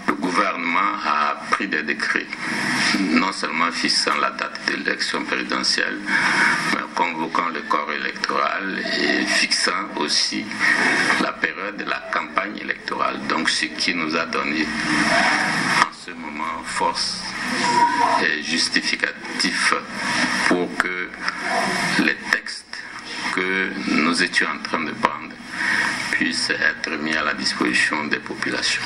le gouvernement a pris des décrets, non seulement fixant la date de l'élection présidentielle, mais convoquant le corps électoral et fixant aussi la période de la campagne électorale. Donc ce qui nous a donné en ce moment force et justificatif pour que les textes que nous étions en train de prendre puissent être mis à la disposition des populations.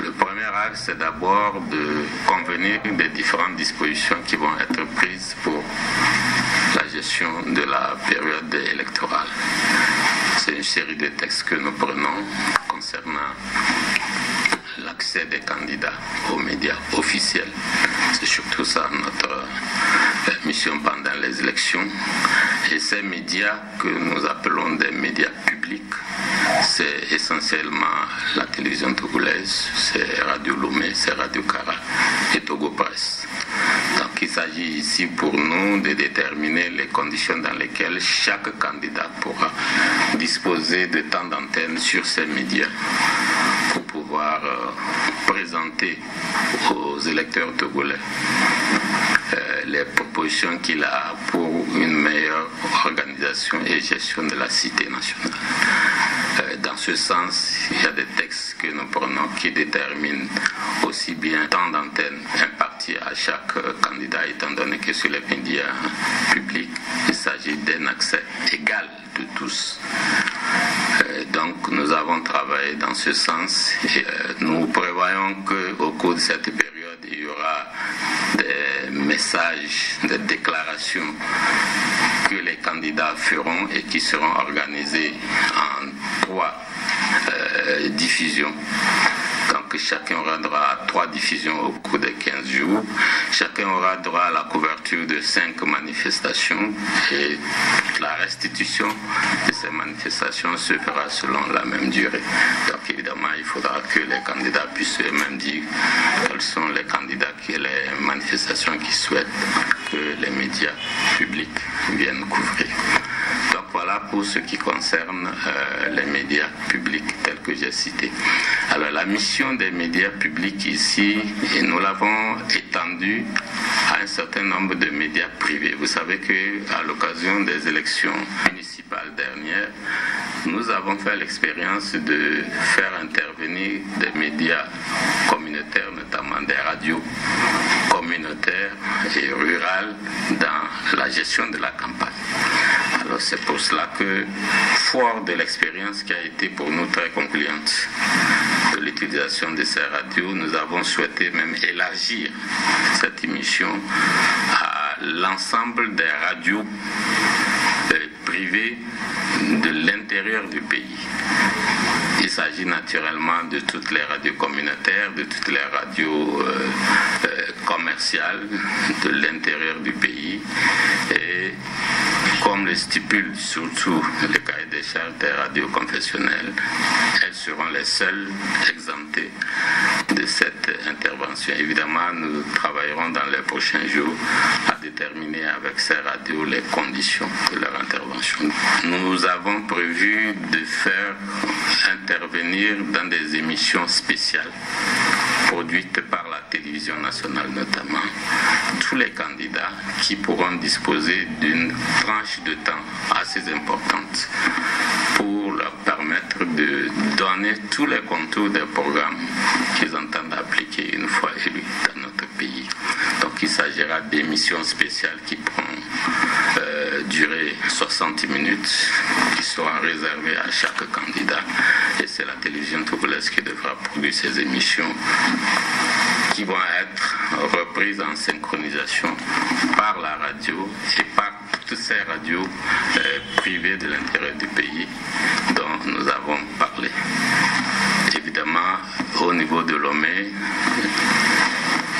Le premier acte, c'est d'abord de convenir des différentes dispositions qui vont être prises pour la gestion de la période électorale. C'est une série de textes que nous prenons concernant l'accès des candidats aux médias officiels. C'est surtout ça notre mission pendant les élections. Et ces médias que nous appelons des médias publics, c'est essentiellement la télévision togolaise, c'est Radio Lomé, c'est Radio Kara et Togo Presse. Donc il s'agit ici pour nous de déterminer les conditions dans lesquelles chaque candidat pourra disposer de temps d'antenne sur ces médias pour pouvoir présenter aux électeurs togolais les propositions qu'il a pour une meilleure organisation et gestion de la cité nationale. Dans ce sens, il y a des textes que nous prenons qui déterminent aussi bien temps d'antenne imparti à chaque candidat, étant donné que sur les médias publics, il s'agit d'un accès égal de tous. Donc nous avons travaillé dans ce sens et nous prévoyons qu'au cours de cette période, il y aura des messages, des déclarations que les candidats feront et qui seront organisés en 3 diffusions. Donc chacun aura droit à 3 diffusions au cours des 15 jours. Chacun aura droit à la couverture de 5 manifestations et la restitution de ces manifestations se fera selon la même durée. Donc évidemment, il faudra que les candidats puissent eux-mêmes dire quels sont les candidats et les manifestations qui souhaitent que les médias publics viennent couvrir. Donc voilà pour ce qui concerne les médias publics tels que j'ai cités. Alors la mission des médias publics ici, et nous l'avons étendue à un certain nombre de médias privés. Vous savez qu'à l'occasion des élections municipales dernières, nous avons fait l'expérience de faire intervenir des médias communautaires, notamment des radios communautaires et rurales dans la gestion de la campagne. Alors c'est pour cela que, fort de l'expérience qui a été pour nous très concluante de l'utilisation de ces radios, nous avons souhaité même élargir cette émission à l'ensemble des radios privées de l'intérieur du pays. Il s'agit naturellement de toutes les radios communautaires, de toutes les radios commerciales de l'intérieur du pays. Et comme le stipule surtout le cahier des charges des radios confessionnelles, elles seront les seules exemptées de cette intervention. Évidemment, nous travaillerons dans les prochains jours à déterminer avec ces radios les conditions de leur intervention. Nous avons prévu de faire intervenir dans des émissions spéciales produites par la télévision nationale notamment, tous les candidats qui pourront disposer d'une tranche de temps assez importante pour leur permettre de donner tous les contours des programmes qu'ils entendent appliquer une fois élus dans notre pays. Donc il s'agira d'émissions spéciales qui pourront durer 60 minutes, qui seront réservées à chaque candidat. Et c'est la télévision togolaise qui devra produire ces émissions qui vont être reprises en synchronisation par la radio et par toutes ces radios privées de l'intérieur du pays dont nous avons parlé. Évidemment, au niveau de Lomé,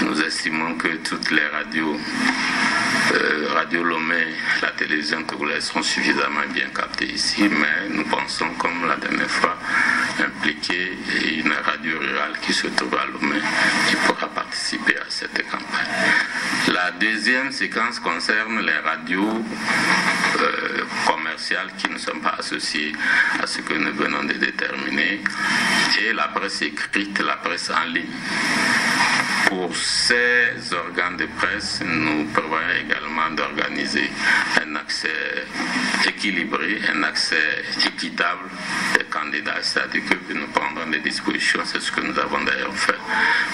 nous estimons que toutes les radios, Radio Lomé, la télévision togolaise sont suffisamment bien captées ici, mais nous pensons, comme la dernière fois, impliquer une radio rurale qui se trouve à Lomé, qui pourra participer à cette campagne. La deuxième séquence concerne les radios commerciales qui ne sont pas associées à ce que nous venons de déterminer, et la presse écrite, la presse en ligne. Pour ces organes de presse, nous prévoyons également d'organiser un accès équilibré, un accès équitable des candidats, c'est-à-dire que nous prendrons des dispositions, c'est ce que nous avons d'ailleurs fait,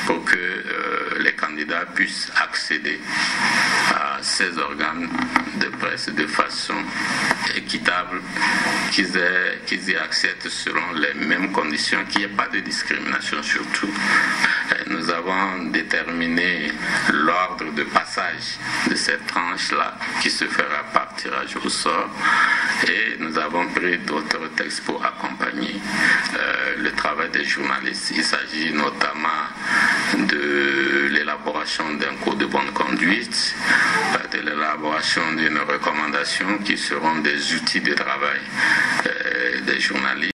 pour que les candidats puissent accéder à ces organes de presse de façon équitable, qu'ils y accèdent selon les mêmes conditions, qu'il n'y ait pas de discrimination surtout. Nous avons déterminé l'ordre de passage de cette tranche-là qui se fera par tirage au sort, et nous avons pris d'autres textes pour accompagner le travail des journalistes. Il s'agit notamment de l'élaboration d'un code de bonne conduite, de l'élaboration d'une recommandation qui seront des outils de travail des journalistes.